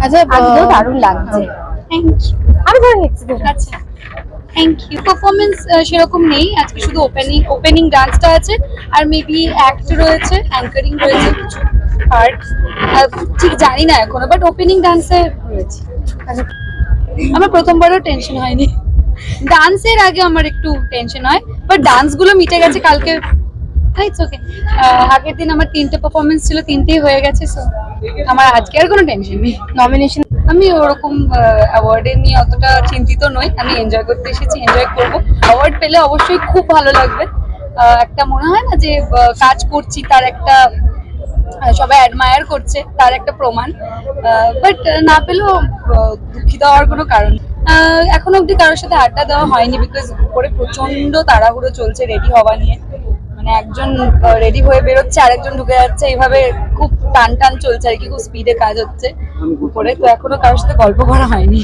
আচ্ছা, আজকেও দারুণ লাগছে। Thank you. আমি ধরে নিচ্ছি। আচ্ছা, থ্যাংক ইউ। পারফরমেন্স সেরকম নেই আজকে, শুধু ওপেনিং ডান্সটা আছে, আর মেবি অ্যাক্ট রয়েছে, অ্যাঙ্কারিং রয়েছে কিছু পার্ট, ঠিক জানি না এখনো, বাট ওপেনিং ডান্সে রয়েছে। আচ্ছা, আমার প্রথমবারও টেনশন হয়নি, ডান্সের আগে আমার একটু টেনশন হয়, বাট ডান্সগুলো মিটে গেছে কালকে। It's okay. আগের দিন আমার 3টে পারফরমেন্স ছিল, 3টেই হয়ে গেছে, সো আমার আজকে আর কোনো টেনশন নেই। নমিনেশন আমি ওরকম অ্যাওয়ার্ডে নিয়ে অতটা চিন্তিত নই, আমি এনজয় করতে এসেছি, এনজয় করব। অ্যাওয়ার্ড পেলে অবশ্যই খুব ভালো লাগবে। একটা মনে হয় না যে কাজ করছি, তার একটা সবাই অ্যাডমায়ার করছে, তার একটা প্রমাণ। বাট না পেলেও দুঃখিত হওয়ার কোনো কারণ নেই। এখনো অব্দি কারোর সাথে আড্ডা দেওয়া হয়নি, বিকজ উপরে প্রচন্ড তাড়াহুড়ো চলছে রেডি হওয়া নিয়ে। মানে একজন রেডি হয়ে বেরোচ্ছে, আরেকজন ঢুকে যাচ্ছে, এইভাবে খুব টান টান চলছে আর কি, খুব স্পিডে কাজ হচ্ছে উপরে। তো এখনো কারোর সাথে গল্প করা হয়নি।